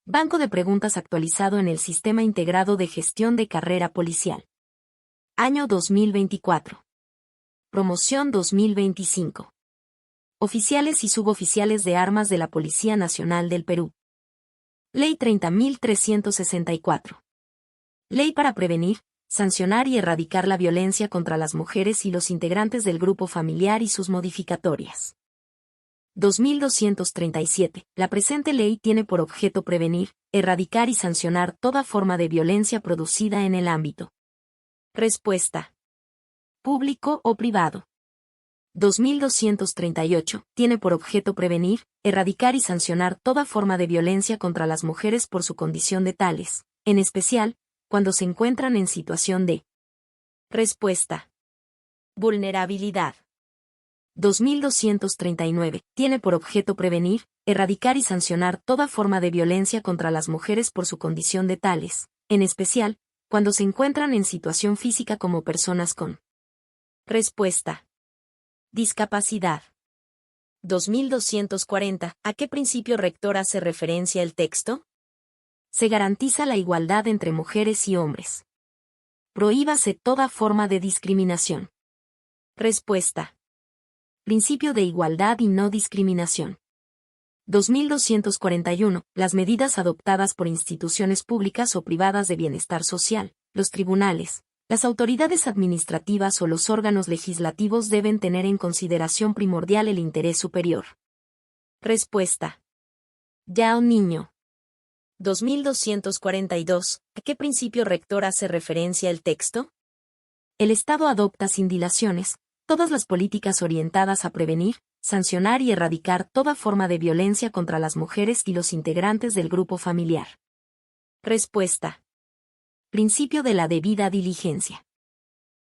Banco de preguntas actualizado en el Sistema Integrado de Gestión de Carrera Policial. Año 2024. Promoción 2025. Oficiales y suboficiales de armas de la Policía Nacional del Perú. Ley 30.364. Ley para prevenir, sancionar y erradicar la violencia contra las mujeres y los integrantes del grupo familiar y sus modificatorias. 2237. La presente ley tiene por objeto prevenir, erradicar y sancionar toda forma de violencia producida en el ámbito. Respuesta. Público o privado. 2238. Tiene por objeto prevenir, erradicar y sancionar toda forma de violencia contra las mujeres por su condición de tales, en especial, cuando se encuentran en situación de. Respuesta. Vulnerabilidad. 2239. Tiene por objeto prevenir, erradicar y sancionar toda forma de violencia contra las mujeres por su condición de tales, en especial, cuando se encuentran en situación física como personas con. Respuesta. Discapacidad. 2240. ¿A qué principio rector hace referencia el texto? Se garantiza la igualdad entre mujeres y hombres. Prohíbase toda forma de discriminación. Respuesta. Principio de igualdad y no discriminación. 2241. Las medidas adoptadas por instituciones públicas o privadas de bienestar social, los tribunales, las autoridades administrativas o los órganos legislativos deben tener en consideración primordial el interés superior. Respuesta. Ya un niño. 2242. ¿A qué principio rector hace referencia el texto? El Estado adopta sin dilaciones todas las políticas orientadas a prevenir, sancionar y erradicar toda forma de violencia contra las mujeres y los integrantes del grupo familiar. Respuesta. Principio de la debida diligencia.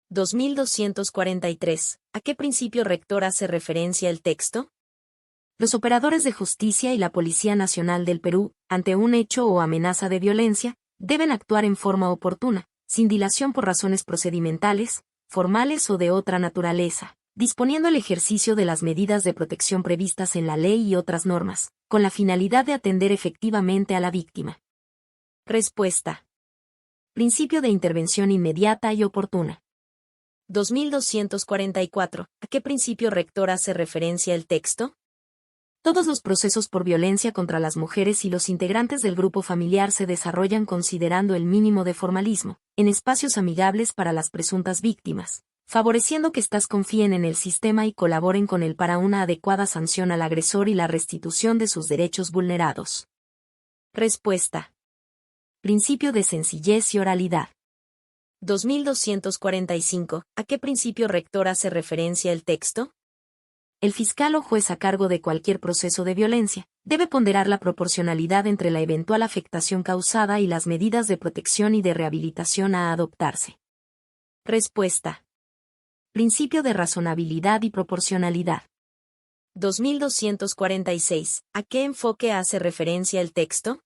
2243. ¿A qué principio rector hace referencia el texto? Los operadores de justicia y la Policía Nacional del Perú, ante un hecho o amenaza de violencia, deben actuar en forma oportuna, sin dilación por razones procedimentales, formales o de otra naturaleza, disponiendo el ejercicio de las medidas de protección previstas en la ley y otras normas, con la finalidad de atender efectivamente a la víctima. Respuesta. Principio de intervención inmediata y oportuna. 2244. ¿A qué principio rector hace referencia el texto? Todos los procesos por violencia contra las mujeres y los integrantes del grupo familiar se desarrollan considerando el mínimo de formalismo, en espacios amigables para las presuntas víctimas, favoreciendo que éstas confíen en el sistema y colaboren con él para una adecuada sanción al agresor y la restitución de sus derechos vulnerados. Respuesta. Principio de sencillez y oralidad. 2245. ¿A qué principio rector hace referencia el texto? El fiscal o juez a cargo de cualquier proceso de violencia debe ponderar la proporcionalidad entre la eventual afectación causada y las medidas de protección y de rehabilitación a adoptarse. Respuesta. Principio de razonabilidad y proporcionalidad. 2246. ¿A qué enfoque hace referencia el texto?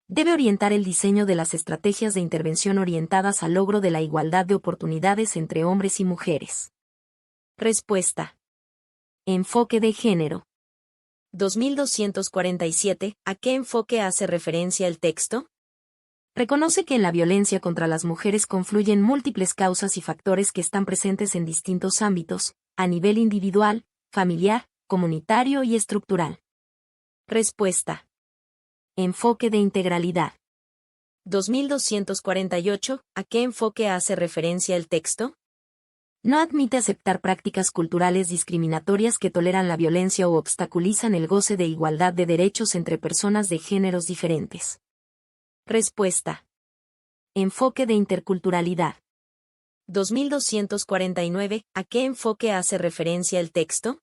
Debe orientar el diseño de las estrategias de intervención orientadas al logro de la igualdad de oportunidades entre hombres y mujeres. Respuesta. Enfoque de género. 2247. ¿A qué enfoque hace referencia el texto? Reconoce que en la violencia contra las mujeres confluyen múltiples causas y factores que están presentes en distintos ámbitos, a nivel individual, familiar, comunitario y estructural. Respuesta. Enfoque de integralidad. 2248. ¿A qué enfoque hace referencia el texto? No admite aceptar prácticas culturales discriminatorias que toleran la violencia o obstaculizan el goce de igualdad de derechos entre personas de géneros diferentes. Respuesta. Enfoque de interculturalidad. 2249. ¿A qué enfoque hace referencia el texto?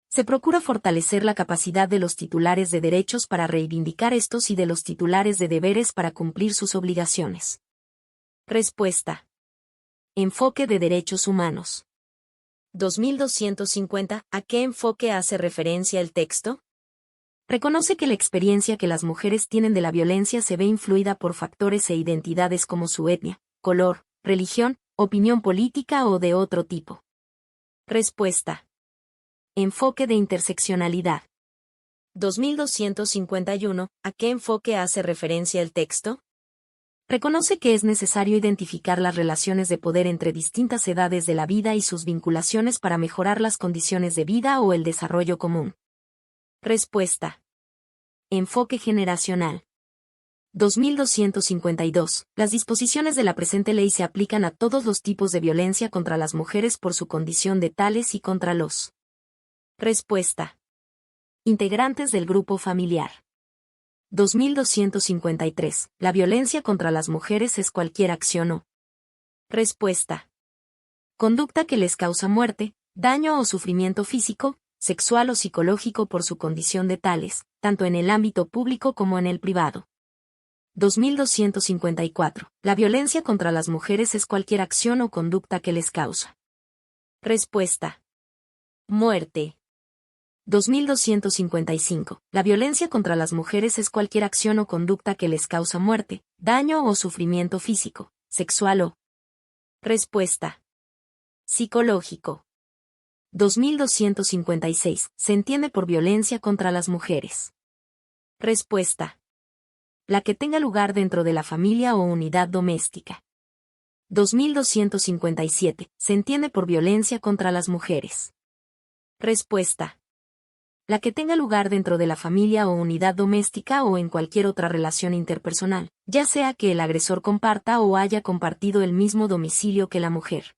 Se procura fortalecer la capacidad de los titulares de derechos para reivindicar estos y de los titulares de deberes para cumplir sus obligaciones. Respuesta. Enfoque de derechos humanos. 2250. ¿A qué enfoque hace referencia el texto? Reconoce que la experiencia que las mujeres tienen de la violencia se ve influida por factores e identidades como su etnia, color, religión, opinión política o de otro tipo. Respuesta. Enfoque de interseccionalidad. 2251. ¿A qué enfoque hace referencia el texto? Reconoce que es necesario identificar las relaciones de poder entre distintas edades de la vida y sus vinculaciones para mejorar las condiciones de vida o el desarrollo común. Respuesta. Enfoque generacional. 2252. Las disposiciones de la presente ley se aplican a todos los tipos de violencia contra las mujeres por su condición de tales y contra los. Respuesta. Integrantes del grupo familiar. 2253. La violencia contra las mujeres es cualquier acción o. Respuesta. Conducta que les causa muerte, daño o sufrimiento físico, sexual o psicológico por su condición de tales, tanto en el ámbito público como en el privado. 2254. La violencia contra las mujeres es cualquier acción o conducta que les causa. Respuesta. Muerte. 2255. La violencia contra las mujeres es cualquier acción o conducta que les causa muerte, daño o sufrimiento físico, sexual o. Respuesta. Psicológico. 2256. Se entiende por violencia contra las mujeres. Respuesta. La que tenga lugar dentro de la familia o unidad doméstica. 2257. Se entiende por violencia contra las mujeres. Respuesta. La que tenga lugar dentro de la familia o unidad doméstica o en cualquier otra relación interpersonal, ya sea que el agresor comparta o haya compartido el mismo domicilio que la mujer.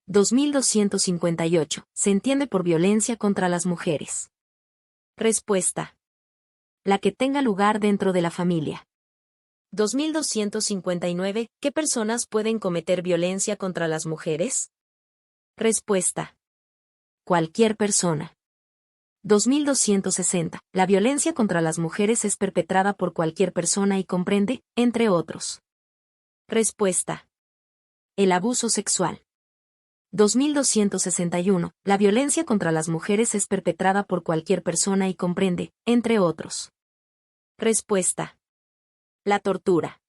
2258. Se entiende por violencia contra las mujeres. Respuesta. La que tenga lugar dentro de la familia. 2259. ¿Qué personas pueden cometer violencia contra las mujeres? Respuesta. Cualquier persona. 2260. La violencia contra las mujeres es perpetrada por cualquier persona y comprende, entre otros. Respuesta. El abuso sexual. 2261. La violencia contra las mujeres es perpetrada por cualquier persona y comprende, entre otros. Respuesta. La tortura.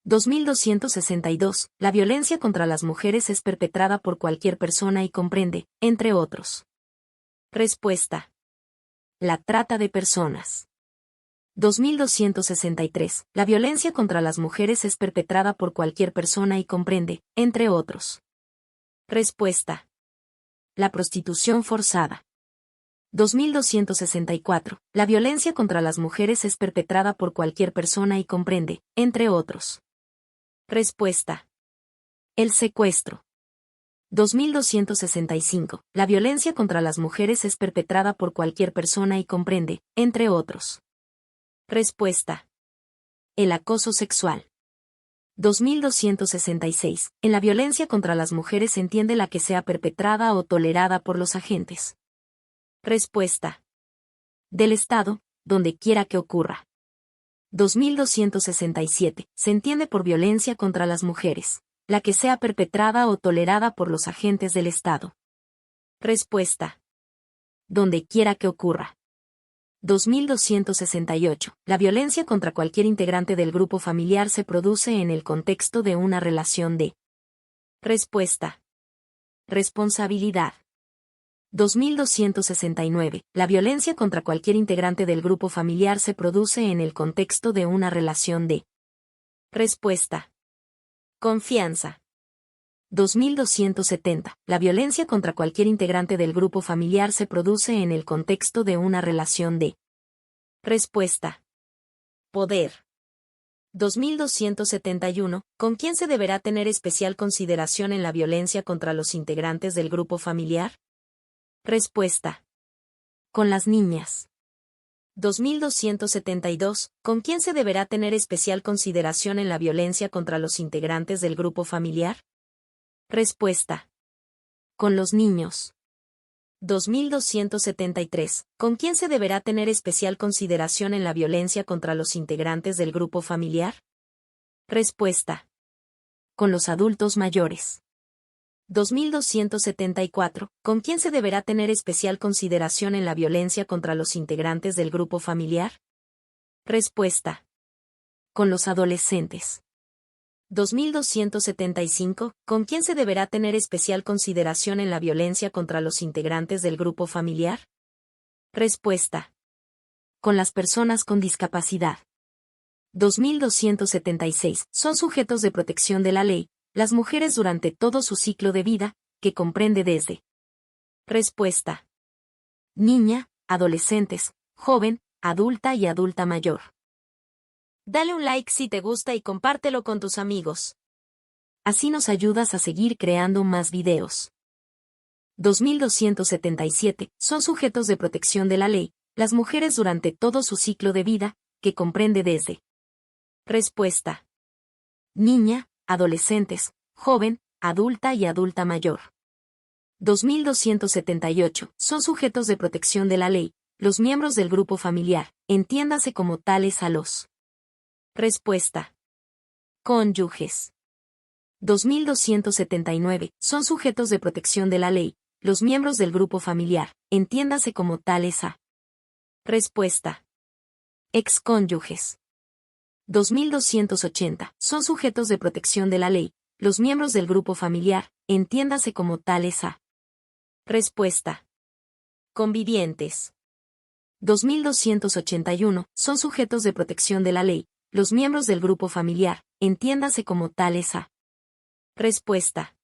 2262. La violencia contra las mujeres es perpetrada por cualquier persona y comprende, entre otros. Respuesta. La trata de personas. 2263. La violencia contra las mujeres es perpetrada por cualquier persona y comprende, entre otros. Respuesta. La prostitución forzada. 2264. La violencia contra las mujeres es perpetrada por cualquier persona y comprende, entre otros. Respuesta. El secuestro. 2265. La violencia contra las mujeres es perpetrada por cualquier persona y comprende, entre otros. Respuesta. El acoso sexual. 2266. En la violencia contra las mujeres se entiende la que sea perpetrada o tolerada por los agentes. Respuesta. Del Estado, donde quiera que ocurra. 2267. Se entiende por violencia contra las mujeres la que sea perpetrada o tolerada por los agentes del Estado. Respuesta. Donde quiera que ocurra. 2268. La violencia contra cualquier integrante del grupo familiar se produce en el contexto de una relación de. Respuesta. Responsabilidad. 2269. La violencia contra cualquier integrante del grupo familiar se produce en el contexto de una relación de. Respuesta. Confianza. 2270. La violencia contra cualquier integrante del grupo familiar se produce en el contexto de una relación de. Respuesta. Poder. 2271. ¿Con quién se deberá tener especial consideración en la violencia contra los integrantes del grupo familiar? Respuesta. Con las niñas. 2272. ¿Con quién se deberá tener especial consideración en la violencia contra los integrantes del grupo familiar? Respuesta. Con los niños. 2273. ¿Con quién se deberá tener especial consideración en la violencia contra los integrantes del grupo familiar? Respuesta. Con los adultos mayores. 2274. ¿Con quién se deberá tener especial consideración en la violencia contra los integrantes del grupo familiar? Respuesta. Con los adolescentes. 2275. ¿Con quién se deberá tener especial consideración en la violencia contra los integrantes del grupo familiar? Respuesta. con las personas con discapacidad. 2276. Son sujetos de protección de la ley, las mujeres durante todo su ciclo de vida, que comprende desde. Respuesta. Niña, adolescentes, joven, adulta y adulta mayor. Dale un like si te gusta y compártelo con tus amigos. Así nos ayudas a seguir creando más videos. 2277. Son sujetos de protección de la ley, las mujeres durante todo su ciclo de vida, que comprende desde. Respuesta. Niña, adolescentes, joven, adulta y adulta mayor. 2278. Son sujetos de protección de la ley, los miembros del grupo familiar, entiéndase como tales a los. Respuesta. Cónyuges. 2279. Son sujetos de protección de la ley, los miembros del grupo familiar, entiéndase como tales a. Respuesta. Excónyuges. 2280. Son sujetos de protección de la ley, los miembros del grupo familiar, entiéndase como tales a. Respuesta. Convivientes. 2281. Son sujetos de protección de la ley, los miembros del grupo familiar, entiéndase como tales a. Respuesta.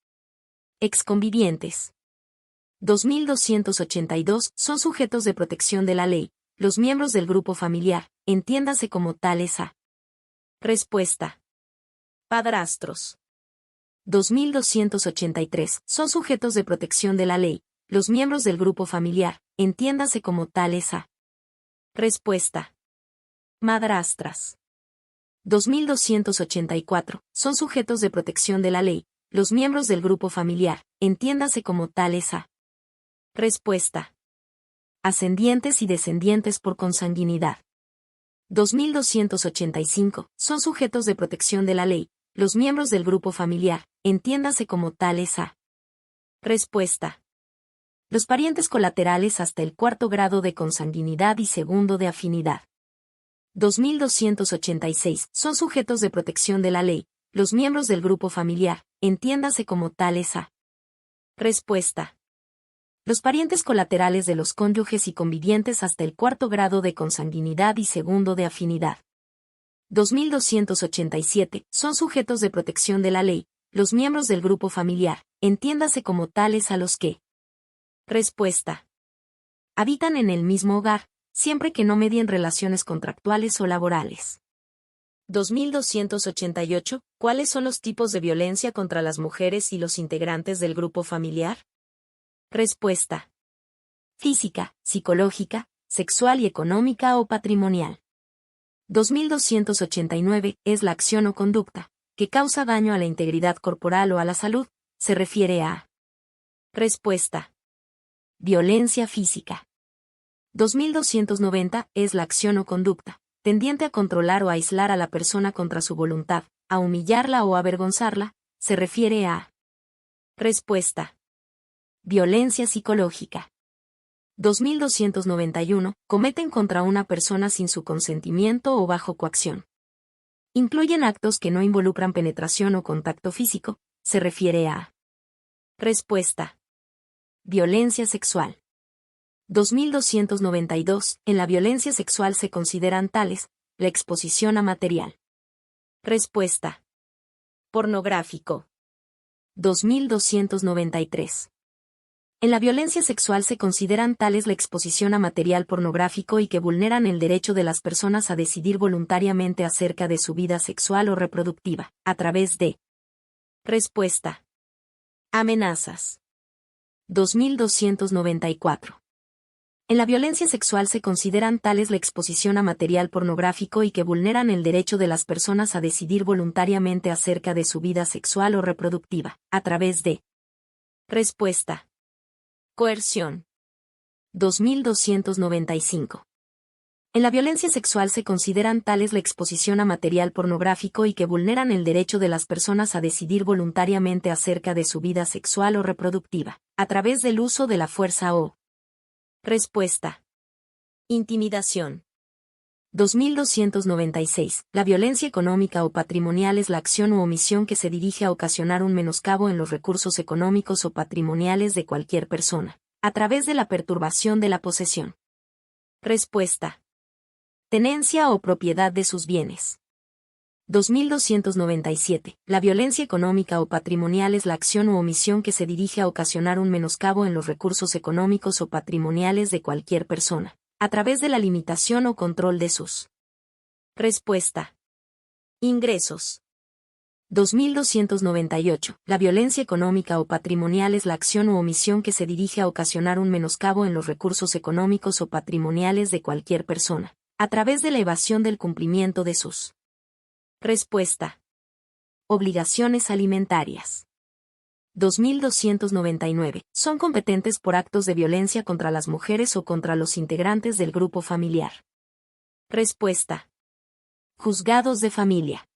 Exconvivientes. 2282. Son sujetos de protección de la ley, los miembros del grupo familiar, entiéndase como tales a. Respuesta. Padrastros. 2283. Son sujetos de protección de la ley, los miembros del grupo familiar, entiéndase como tales a. Respuesta. Madrastras. 2284. Son sujetos de protección de la ley, los miembros del grupo familiar, entiéndase como tales a. Respuesta. Ascendientes y descendientes por consanguinidad. 2285. Son sujetos de protección de la ley, los miembros del grupo familiar, entiéndase como tales a. Respuesta. Los parientes colaterales hasta el cuarto grado de consanguinidad y segundo de afinidad. 2286. Son sujetos de protección de la ley, los miembros del grupo familiar, entiéndase como tales a. Respuesta. Los parientes colaterales de los cónyuges y convivientes hasta el cuarto grado de consanguinidad y segundo de afinidad. 2287. Son sujetos de protección de la ley, los miembros del grupo familiar, entiéndase como tales a los que. Respuesta. Habitan en el mismo hogar, siempre que no medien relaciones contractuales o laborales. 2288. ¿Cuáles son los tipos de violencia contra las mujeres y los integrantes del grupo familiar? Respuesta. Física, psicológica, sexual y económica o patrimonial. 2289. Es la acción o conducta que causa daño a la integridad corporal o a la salud, se refiere a. Respuesta. Violencia física. 2290. Es la acción o conducta tendiente a controlar o a aislar a la persona contra su voluntad, a humillarla o avergonzarla, se refiere a. Respuesta. Violencia psicológica. 2291. Cometen contra una persona sin su consentimiento o bajo coacción. Incluyen actos que no involucran penetración o contacto físico, se refiere a. Respuesta. Violencia sexual. 2292. En la violencia sexual se consideran tales, la exposición a material. Respuesta. Pornográfico. 2293. En la violencia sexual se consideran tales la exposición a material pornográfico y que vulneran el derecho de las personas a decidir voluntariamente acerca de su vida sexual o reproductiva, a través de. Respuesta. Amenazas. 2294. En la violencia sexual se consideran tales la exposición a material pornográfico y que vulneran el derecho de las personas a decidir voluntariamente acerca de su vida sexual o reproductiva, a través de. Respuesta. Coerción. 2295. En la violencia sexual se consideran tales la exposición a material pornográfico y que vulneran el derecho de las personas a decidir voluntariamente acerca de su vida sexual o reproductiva, a través del uso de la fuerza o. Respuesta. Intimidación. 2296. La violencia económica o patrimonial es la acción u omisión que se dirige a ocasionar un menoscabo en los recursos económicos o patrimoniales de cualquier persona, a través de la perturbación de la posesión. Respuesta. tenencia o propiedad de sus bienes. 2297. La violencia económica o patrimonial es la acción u omisión que se dirige a ocasionar un menoscabo en los recursos económicos o patrimoniales de cualquier persona, a través de la limitación o control de sus. Respuesta. Ingresos. 2298. La violencia económica o patrimonial es la acción u omisión que se dirige a ocasionar un menoscabo en los recursos económicos o patrimoniales de cualquier persona, a través de la evasión del cumplimiento de sus. Respuesta. Obligaciones alimentarias. 2299. Son competentes por actos de violencia contra las mujeres o contra los integrantes del grupo familiar. Respuesta. Juzgados de familia.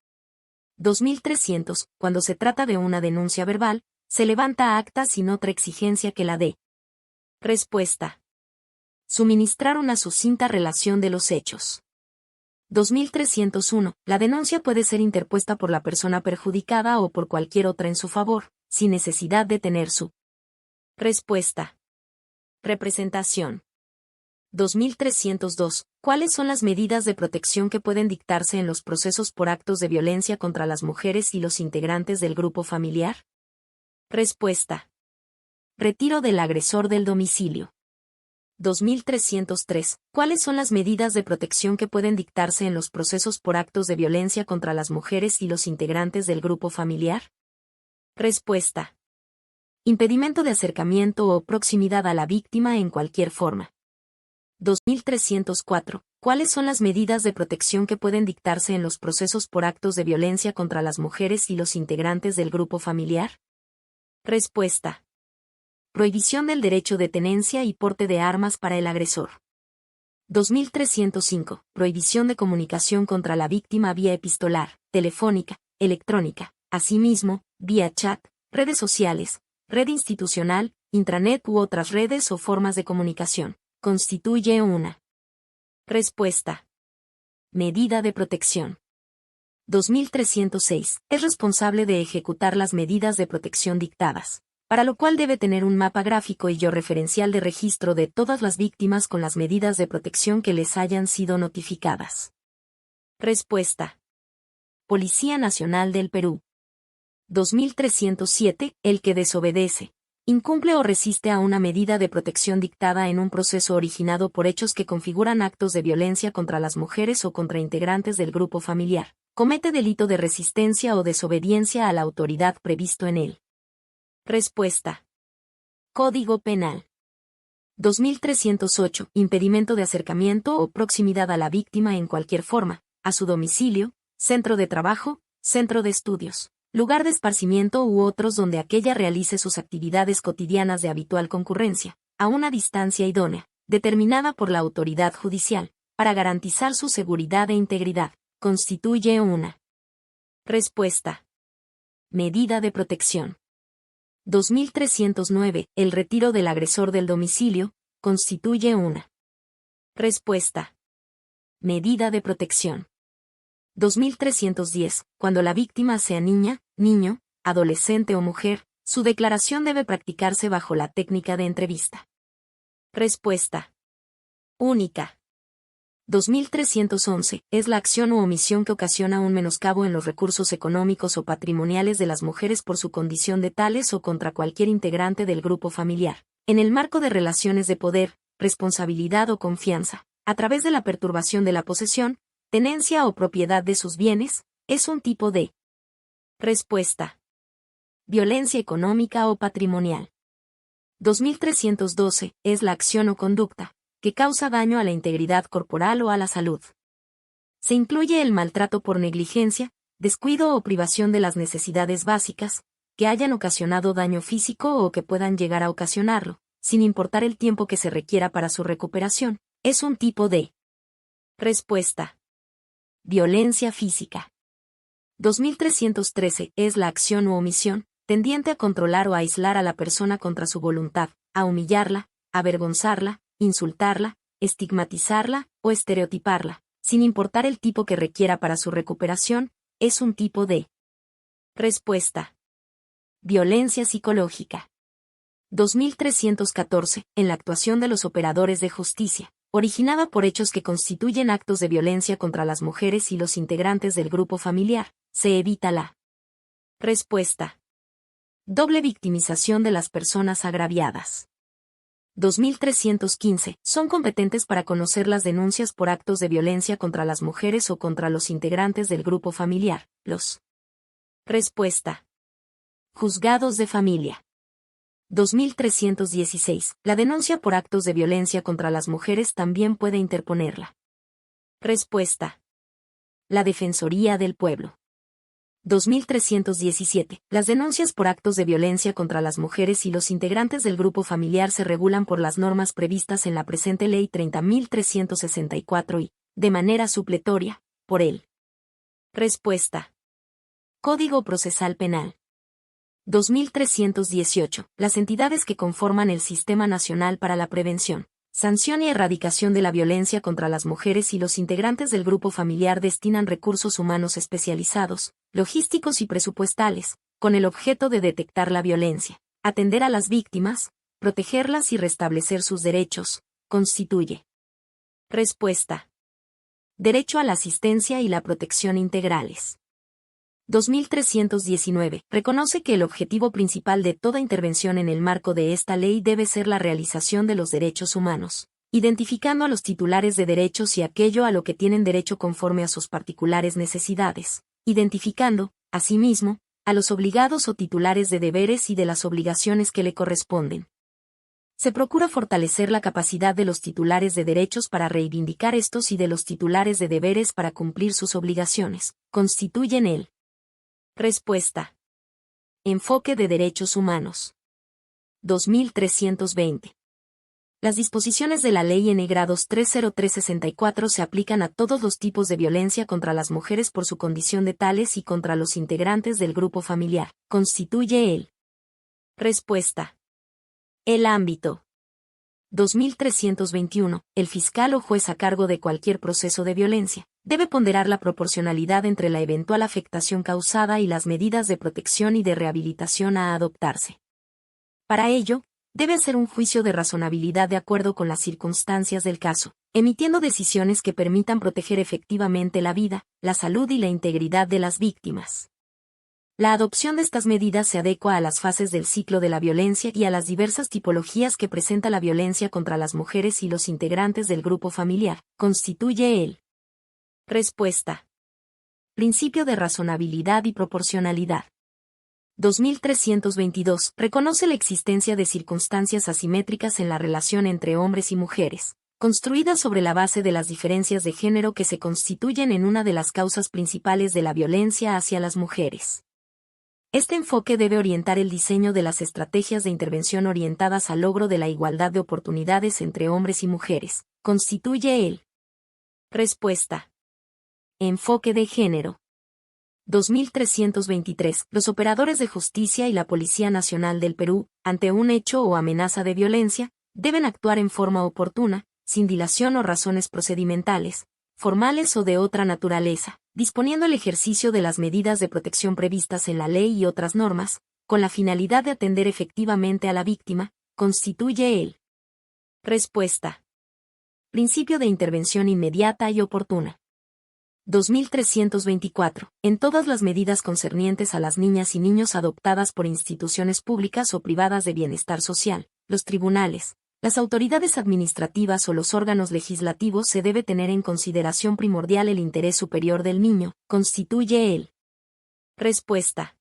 2300. Cuando se trata de una denuncia verbal, se levanta acta sin otra exigencia que la de. Respuesta. Suministrar una sucinta relación de los hechos. 2301. La denuncia puede ser interpuesta por la persona perjudicada o por cualquier otra en su favor, sin necesidad de tener su. Respuesta. Representación. 2302. ¿Cuáles son las medidas de protección que pueden dictarse en los procesos por actos de violencia contra las mujeres y los integrantes del grupo familiar? Respuesta. Retiro del agresor del domicilio. 2303. ¿Cuáles son las medidas de protección que pueden dictarse en los procesos por actos de violencia contra las mujeres y los integrantes del grupo familiar? Respuesta. Impedimento de acercamiento o proximidad a la víctima en cualquier forma. 2304. ¿Cuáles son las medidas de protección que pueden dictarse en los procesos por actos de violencia contra las mujeres y los integrantes del grupo familiar? Respuesta. Prohibición del derecho de tenencia y porte de armas para el agresor. 2305. Prohibición de comunicación contra la víctima vía epistolar, telefónica, electrónica, asimismo, vía chat, redes sociales, red institucional, intranet u otras redes o formas de comunicación. Constituye una. Respuesta. Medida de protección. 2306. Es responsable de ejecutar las medidas de protección dictadas, para lo cual debe tener un mapa gráfico y referencial de registro de todas las víctimas con las medidas de protección que les hayan sido notificadas. Respuesta. Policía Nacional del Perú. 2307. El que desobedece, incumple o resiste a una medida de protección dictada en un proceso originado por hechos que configuran actos de violencia contra las mujeres o contra integrantes del grupo familiar, comete delito de resistencia o desobediencia a la autoridad previsto en él. Respuesta. Código Penal. 2308. Impedimento de acercamiento o proximidad a la víctima en cualquier forma, a su domicilio, centro de trabajo, centro de estudios, lugar de esparcimiento u otros donde aquella realice sus actividades cotidianas de habitual concurrencia, a una distancia idónea, determinada por la autoridad judicial, para garantizar su seguridad e integridad, constituye una. Respuesta. Medida de protección. 2309. El retiro del agresor del domicilio, constituye una. Respuesta. Medida de protección. 2310. Cuando la víctima sea niña, niño, adolescente o mujer, su declaración debe practicarse bajo la técnica de entrevista. Respuesta. Única. 2311. Es la acción u omisión que ocasiona un menoscabo en los recursos económicos o patrimoniales de las mujeres por su condición de tales o contra cualquier integrante del grupo familiar, en el marco de relaciones de poder, responsabilidad o confianza, a través de la perturbación de la posesión, tenencia o propiedad de sus bienes, es un tipo de. Respuesta. Violencia económica o patrimonial. 2312. Es la acción o conducta que causa daño a la integridad corporal o a la salud. Se incluye el maltrato por negligencia, descuido o privación de las necesidades básicas, que hayan ocasionado daño físico o que puedan llegar a ocasionarlo, sin importar el tiempo que se requiera para su recuperación, es un tipo de. Respuesta. Violencia física. 2313. Es la acción u omisión, tendiente a controlar o a aislar a la persona contra su voluntad, a humillarla, avergonzarla, insultarla, estigmatizarla o estereotiparla, sin importar el tipo que requiera para su recuperación, es un tipo de. Respuesta. Violencia psicológica. 2314. En la actuación de los operadores de justicia, originada por hechos que constituyen actos de violencia contra las mujeres y los integrantes del grupo familiar, se evita la respuesta. Doble victimización de las personas agraviadas. 2315. Son competentes para conocer las denuncias por actos de violencia contra las mujeres o contra los integrantes del grupo familiar, los. Respuesta. Juzgados de familia. 2316. La denuncia por actos de violencia contra las mujeres también puede interponerla. Respuesta. La Defensoría del Pueblo. 2317. Las denuncias por actos de violencia contra las mujeres y los integrantes del grupo familiar se regulan por las normas previstas en la presente Ley 30.364 y, de manera supletoria, por él. Respuesta. Código Procesal Penal. 2318. Las entidades que conforman el Sistema Nacional para la Prevención, Sanción y Erradicación de la Violencia contra las Mujeres y los integrantes del grupo familiar destinan recursos humanos especializados, logísticos y presupuestales, con el objeto de detectar la violencia, atender a las víctimas, protegerlas y restablecer sus derechos, constituye. Respuesta. Derecho a la asistencia y la protección integrales. 2319. Reconoce que el objetivo principal de toda intervención en el marco de esta ley debe ser la realización de los derechos humanos, identificando a los titulares de derechos y aquello a lo que tienen derecho conforme a sus particulares necesidades, identificando, asimismo, a los obligados o titulares de deberes y de las obligaciones que le corresponden. Se procura fortalecer la capacidad de los titulares de derechos para reivindicar estos y de los titulares de deberes para cumplir sus obligaciones. Constituyen el. Respuesta. Enfoque de derechos humanos. 2320. Las disposiciones de la Ley N. grados 30364 se aplican a todos los tipos de violencia contra las mujeres por su condición de tales y contra los integrantes del grupo familiar. Constituye el. Respuesta. El ámbito. 2321. El fiscal o juez a cargo de cualquier proceso de violencia debe ponderar la proporcionalidad entre la eventual afectación causada y las medidas de protección y de rehabilitación a adoptarse. Para ello, debe hacer un juicio de razonabilidad de acuerdo con las circunstancias del caso, emitiendo decisiones que permitan proteger efectivamente la vida, la salud y la integridad de las víctimas. La adopción de estas medidas se adecua a las fases del ciclo de la violencia y a las diversas tipologías que presenta la violencia contra las mujeres y los integrantes del grupo familiar. Constituye el. Respuesta. Principio de razonabilidad y proporcionalidad. 2322. Reconoce la existencia de circunstancias asimétricas en la relación entre hombres y mujeres, construidas sobre la base de las diferencias de género que se constituyen en una de las causas principales de la violencia hacia las mujeres. Este enfoque debe orientar el diseño de las estrategias de intervención orientadas al logro de la igualdad de oportunidades entre hombres y mujeres. Constituye el. Respuesta. Enfoque de género. 2323. Los operadores de justicia y la Policía Nacional del Perú, ante un hecho o amenaza de violencia, deben actuar en forma oportuna, sin dilación o razones procedimentales, formales o de otra naturaleza, disponiendo el ejercicio de las medidas de protección previstas en la ley y otras normas, con la finalidad de atender efectivamente a la víctima. Constituye el. Respuesta. Principio de intervención inmediata y oportuna. 2324. En todas las medidas concernientes a las niñas y niños adoptadas por instituciones públicas o privadas de bienestar social, los tribunales, las autoridades administrativas o los órganos legislativos se debe tener en consideración primordial el interés superior del niño. Constituye el. Respuesta.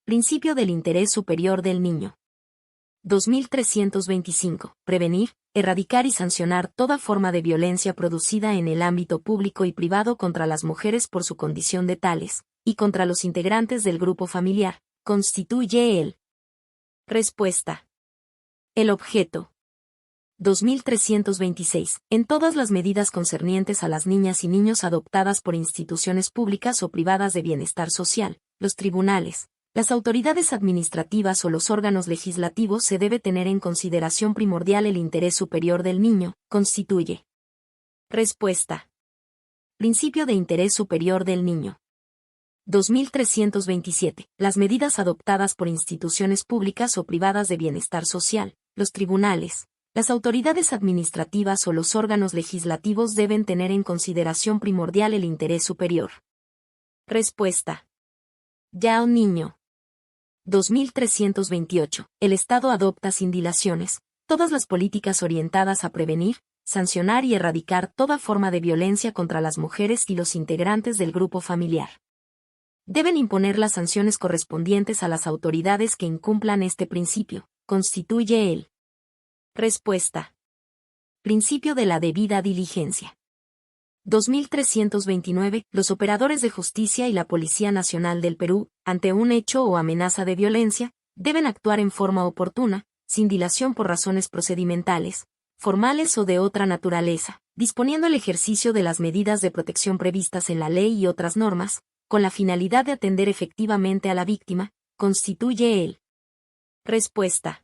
Principio del interés superior del niño. 2325. Prevenir, erradicar y sancionar toda forma de violencia producida en el ámbito público y privado contra las mujeres por su condición de tales, y contra los integrantes del grupo familiar. Constituye el. Respuesta. El objeto. 2326. En todas las medidas concernientes a las niñas y niños adoptadas por instituciones públicas o privadas de bienestar social, los tribunales, las autoridades administrativas o los órganos legislativos se debe tener en consideración primordial el interés superior del niño. Constituye. Respuesta. Principio de interés superior del niño. 2327. Las medidas adoptadas por instituciones públicas o privadas de bienestar social, los tribunales, Las autoridades administrativas o los órganos legislativos deben tener en consideración primordial el interés superior. Respuesta. Yao Niño. 2328. El Estado adopta sin dilaciones todas las políticas orientadas a prevenir, sancionar y erradicar toda forma de violencia contra las mujeres y los integrantes del grupo familiar. Deben imponer las sanciones correspondientes a las autoridades que incumplan este principio. Constituye el. Respuesta. Principio de la debida diligencia. 2329. Los operadores de justicia y la Policía Nacional del Perú, ante un hecho o amenaza de violencia, deben actuar en forma oportuna, sin dilación por razones procedimentales, formales o de otra naturaleza, disponiendo el ejercicio de las medidas de protección previstas en la ley y otras normas, con la finalidad de atender efectivamente a la víctima. Constituye el. Respuesta.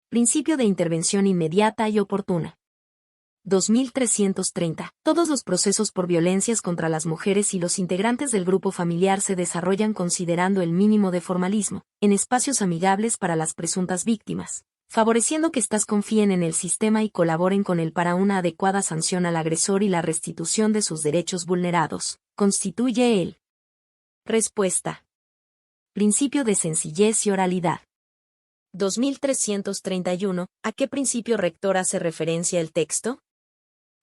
Principio de intervención inmediata y oportuna. 2330. Todos los procesos por violencias contra las mujeres y los integrantes del grupo familiar se desarrollan considerando el mínimo de formalismo, en espacios amigables para las presuntas víctimas, favoreciendo que éstas confíen en el sistema y colaboren con él para una adecuada sanción al agresor y la restitución de sus derechos vulnerados. Constituye el. Respuesta. Principio de sencillez y oralidad. 2331. ¿A qué principio rector hace referencia el texto?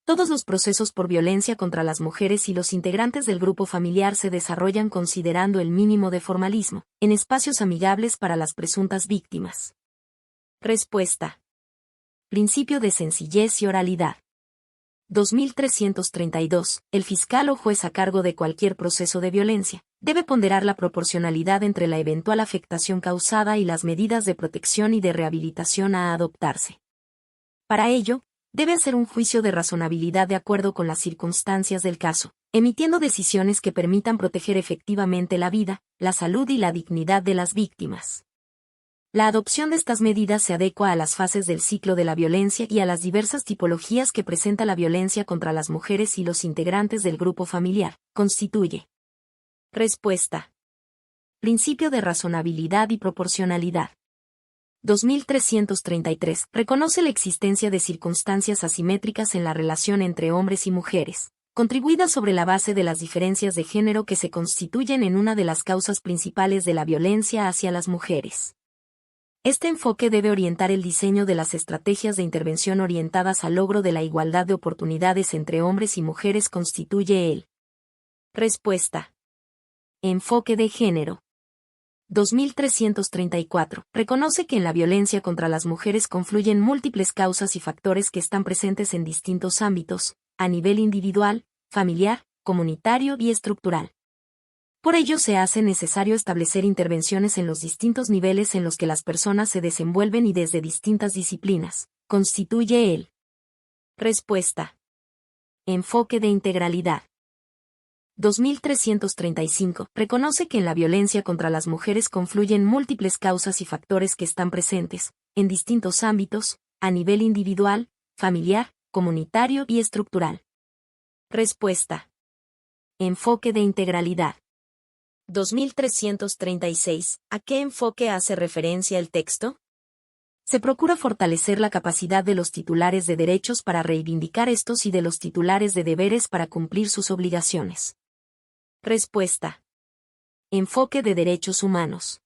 Todos los procesos por violencia contra las mujeres y los integrantes del grupo familiar se desarrollan considerando el mínimo de formalismo, en espacios amigables para las presuntas víctimas. Respuesta. Principio de sencillez y oralidad. 2332. El fiscal o juez a cargo de cualquier proceso de violencia debe ponderar la proporcionalidad entre la eventual afectación causada y las medidas de protección y de rehabilitación a adoptarse. Para ello, debe hacer un juicio de razonabilidad de acuerdo con las circunstancias del caso, emitiendo decisiones que permitan proteger efectivamente la vida, la salud y la dignidad de las víctimas. La adopción de estas medidas se adecua a las fases del ciclo de la violencia y a las diversas tipologías que presenta la violencia contra las mujeres y los integrantes del grupo familiar. Constituye. Respuesta. Principio de razonabilidad y proporcionalidad. 2333. Reconoce la existencia de circunstancias asimétricas en la relación entre hombres y mujeres, contribuidas sobre la base de las diferencias de género que se constituyen en una de las causas principales de la violencia hacia las mujeres. Este enfoque debe orientar el diseño de las estrategias de intervención orientadas al logro de la igualdad de oportunidades entre hombres y mujeres. Constituye el. Respuesta. Enfoque de género. 2334. Reconoce que en la violencia contra las mujeres confluyen múltiples causas y factores que están presentes en distintos ámbitos, a nivel individual, familiar, comunitario y estructural. Por ello se hace necesario establecer intervenciones en los distintos niveles en los que las personas se desenvuelven y desde distintas disciplinas. Constituye el. Respuesta. Enfoque de integralidad. 2335. Reconoce que en la violencia contra las mujeres confluyen múltiples causas y factores que están presentes, en distintos ámbitos, a nivel individual, familiar, comunitario y estructural. Respuesta. Enfoque de integralidad. 2336. ¿A qué enfoque hace referencia el texto? Se procura fortalecer la capacidad de los titulares de derechos para reivindicar estos y de los titulares de deberes para cumplir sus obligaciones. Respuesta. Enfoque de derechos humanos.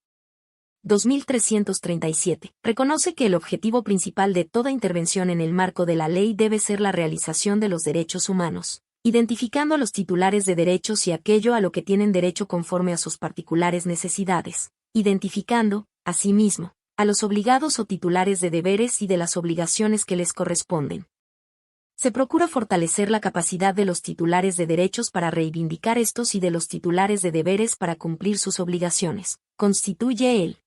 2337. Reconoce que el objetivo principal de toda intervención en el marco de la ley debe ser la realización de los derechos humanos, identificando a los titulares de derechos y aquello a lo que tienen derecho conforme a sus particulares necesidades, identificando, asimismo, a los obligados o titulares de deberes y de las obligaciones que les corresponden. Se procura fortalecer la capacidad de los titulares de derechos para reivindicar estos y de los titulares de deberes para cumplir sus obligaciones. Constituye el.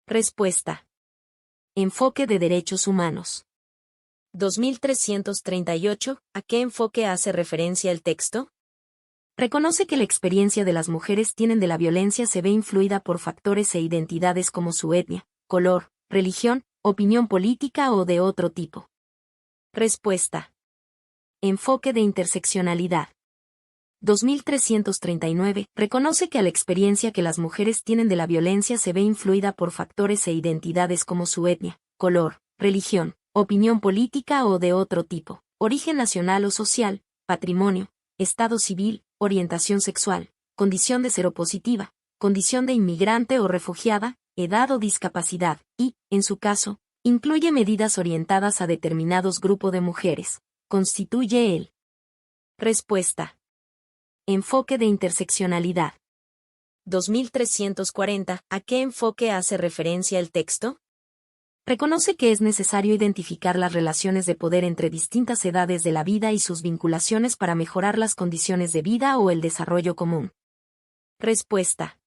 Respuesta. Enfoque de derechos humanos. 2338. ¿A qué enfoque hace referencia el texto? Reconoce que la experiencia de las mujeres tienen de la violencia se ve influida por factores e identidades como su etnia, color, religión, opinión política o de otro tipo. Respuesta. Enfoque de interseccionalidad. 2339. Reconoce que a la experiencia que las mujeres tienen de la violencia se ve influida por factores e identidades como su etnia, color, religión, opinión política o de otro tipo, origen nacional o social, patrimonio, estado civil, orientación sexual, condición de seropositiva, condición de inmigrante o refugiada, edad o discapacidad, y, en su caso, incluye medidas orientadas a determinados grupos de mujeres. Constituye el. Respuesta. Enfoque de interseccionalidad. 2340. ¿A qué enfoque hace referencia el texto? Reconoce que es necesario identificar las relaciones de poder entre distintas edades de la vida y sus vinculaciones para mejorar las condiciones de vida o el desarrollo común. Respuesta.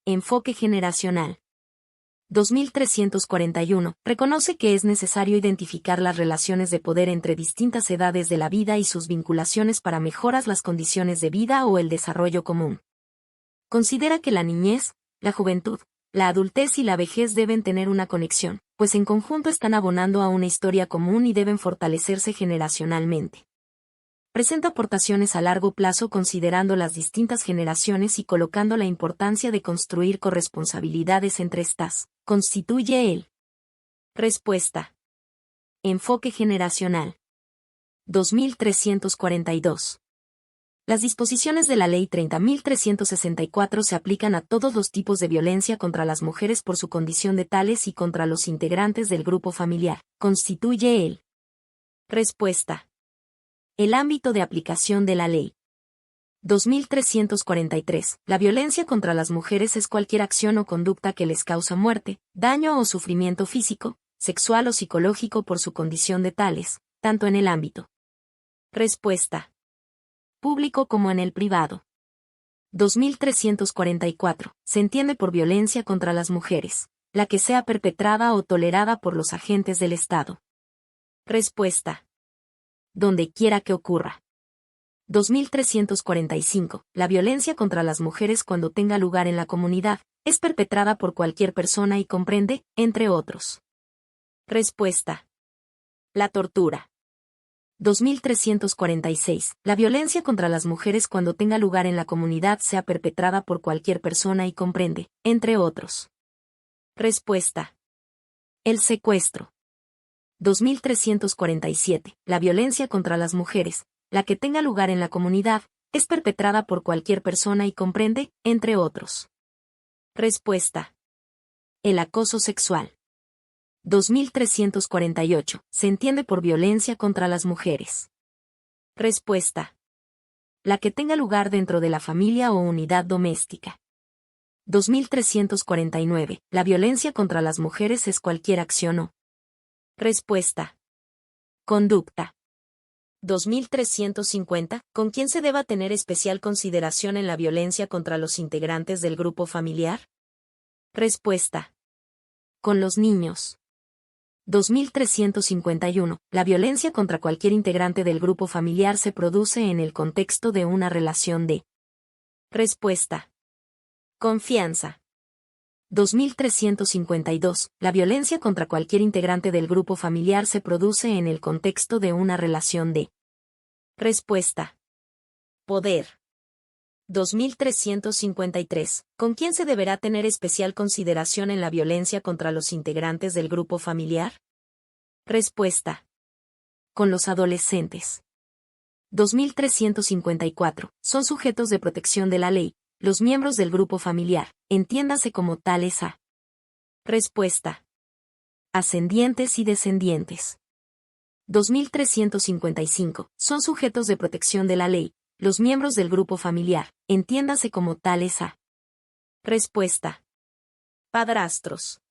Enfoque generacional. 2341. Reconoce que es necesario identificar las relaciones de poder entre distintas edades de la vida y sus vinculaciones para mejorar las condiciones de vida o el desarrollo común. Considera que la niñez, la juventud, la adultez y la vejez deben tener una conexión, pues en conjunto están abonando a una historia común y deben fortalecerse generacionalmente. Presenta aportaciones a largo plazo considerando las distintas generaciones y colocando la importancia de construir corresponsabilidades entre estas. Constituye el. Respuesta. Enfoque generacional. 2342. Las disposiciones de la Ley 30.364 se aplican a todos los tipos de violencia contra las mujeres por su condición de tales y contra los integrantes del grupo familiar. Constituye el. Respuesta. El ámbito de aplicación de la Ley. 2343. La violencia contra las mujeres es cualquier acción o conducta que les causa muerte, daño o sufrimiento físico, sexual o psicológico por su condición de tales, tanto en el ámbito. Respuesta. Público como en el privado. 2344. Se entiende por violencia contra las mujeres, la que sea perpetrada o tolerada por los agentes del Estado. Respuesta. Donde quiera que ocurra. 2345. La violencia contra las mujeres cuando tenga lugar en la comunidad, es perpetrada por cualquier persona y comprende, entre otros. Respuesta. La tortura. 2346. La violencia contra las mujeres cuando tenga lugar en la comunidad sea perpetrada por cualquier persona y comprende, entre otros. Respuesta. El secuestro. 2347. La violencia contra las mujeres, la que tenga lugar en la comunidad, es perpetrada por cualquier persona y comprende, entre otros. Respuesta. El acoso sexual. 2348. Se entiende por violencia contra las mujeres. Respuesta. La que tenga lugar dentro de la familia o unidad doméstica. 2349. La violencia contra las mujeres es cualquier acción o. Respuesta. Conducta. 2350. ¿Con quién se deba tener especial consideración en la violencia contra los integrantes del grupo familiar? Respuesta. Con los niños. 2351. La violencia contra cualquier integrante del grupo familiar se produce en el contexto de una relación de. Respuesta. Confianza. 2352. La violencia contra cualquier integrante del grupo familiar se produce en el contexto de una relación de. Respuesta. Poder. 2353. ¿Con quién se deberá tener especial consideración en la violencia contra los integrantes del grupo familiar? Respuesta. Con los adolescentes. 2354. Son sujetos de protección de la ley, los miembros del grupo familiar, entiéndase como tales a. Respuesta. Ascendientes y descendientes. 2355. Son sujetos de protección de la ley, los miembros del grupo familiar, entiéndase como tales a. Respuesta. Padrastros.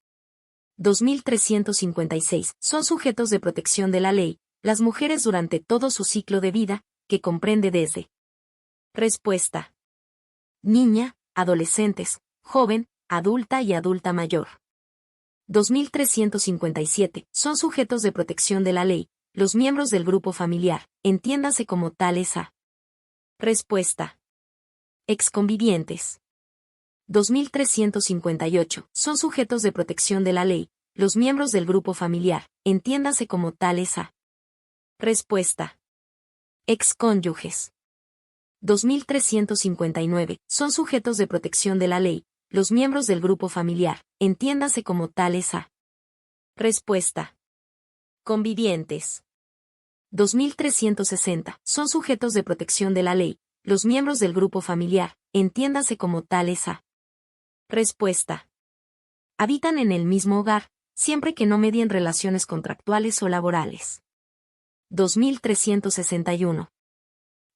2356. Son sujetos de protección de la ley, las mujeres durante todo su ciclo de vida, que comprende desde. Respuesta. Niña, adolescentes, joven, adulta y adulta mayor. 2357. Son sujetos de protección de la ley, los miembros del grupo familiar, entiéndase como tales a. Respuesta. Exconvivientes. 2358. Son sujetos de protección de la ley, los miembros del grupo familiar, entiéndase como tales a. Respuesta. Excónyuges. 2359. Son sujetos de protección de la ley, los miembros del grupo familiar, entiéndase como tales a. Respuesta. Convivientes. 2360. Son sujetos de protección de la ley, los miembros del grupo familiar, entiéndase como tales a. Respuesta. Habitan en el mismo hogar, siempre que no medien relaciones contractuales o laborales. 2361.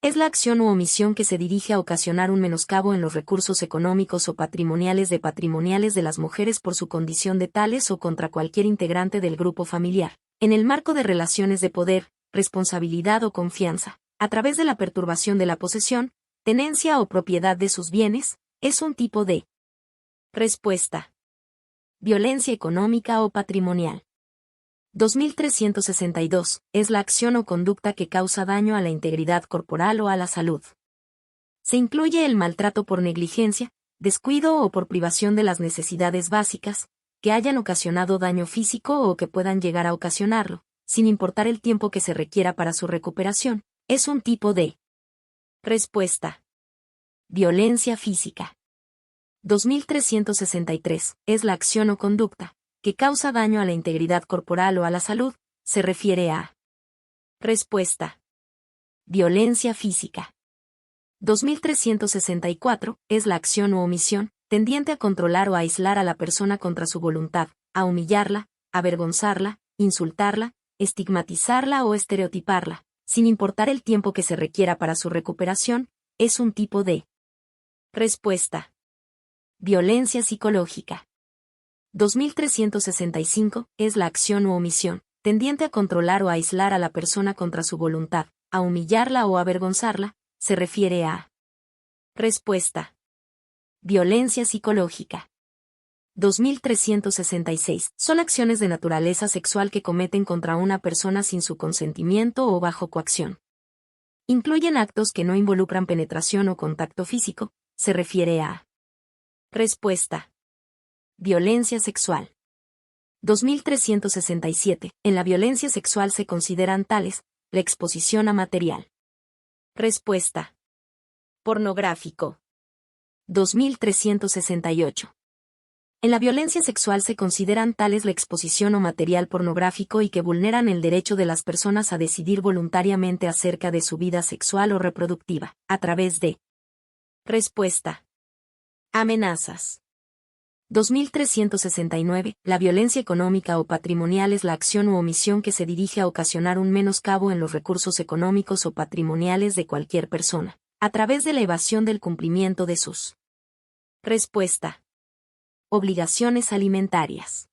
Es la acción u omisión que se dirige a ocasionar un menoscabo en los recursos económicos o patrimoniales de las mujeres por su condición de tales o contra cualquier integrante del grupo familiar, en el marco de relaciones de poder, responsabilidad o confianza, a través de la perturbación de la posesión, tenencia o propiedad de sus bienes, es un tipo de. Respuesta. Violencia económica o patrimonial. 2362. Es la acción o conducta que causa daño a la integridad corporal o a la salud. Se incluye el maltrato por negligencia, descuido o por privación de las necesidades básicas, que hayan ocasionado daño físico o que puedan llegar a ocasionarlo, sin importar el tiempo que se requiera para su recuperación, es un tipo de. Respuesta. Violencia física. 2363. Es la acción o conducta que causa daño a la integridad corporal o a la salud, se refiere a. Respuesta. Violencia física. 2364. Es la acción u omisión, tendiente a controlar o a aislar a la persona contra su voluntad, a humillarla, avergonzarla, insultarla, estigmatizarla o estereotiparla, sin importar el tiempo que se requiera para su recuperación, es un tipo de. Respuesta. Violencia psicológica. 2365. Es la acción u omisión, tendiente a controlar o a aislar a la persona contra su voluntad, a humillarla o avergonzarla, se refiere a. Respuesta. Violencia psicológica. 2366. Son acciones de naturaleza sexual que cometen contra una persona sin su consentimiento o bajo coacción. Incluyen actos que no involucran penetración o contacto físico, se refiere a. Respuesta. Violencia sexual. 2367. En la violencia sexual se consideran tales, la exposición a material. Respuesta. Pornográfico. 2368. En la violencia sexual se consideran tales la exposición o material pornográfico y que vulneran el derecho de las personas a decidir voluntariamente acerca de su vida sexual o reproductiva, a través de. Respuesta. Amenazas. 2369. La violencia económica o patrimonial es la acción u omisión que se dirige a ocasionar un menoscabo en los recursos económicos o patrimoniales de cualquier persona, a través de la evasión del cumplimiento de sus. Respuesta. Obligaciones alimentarias.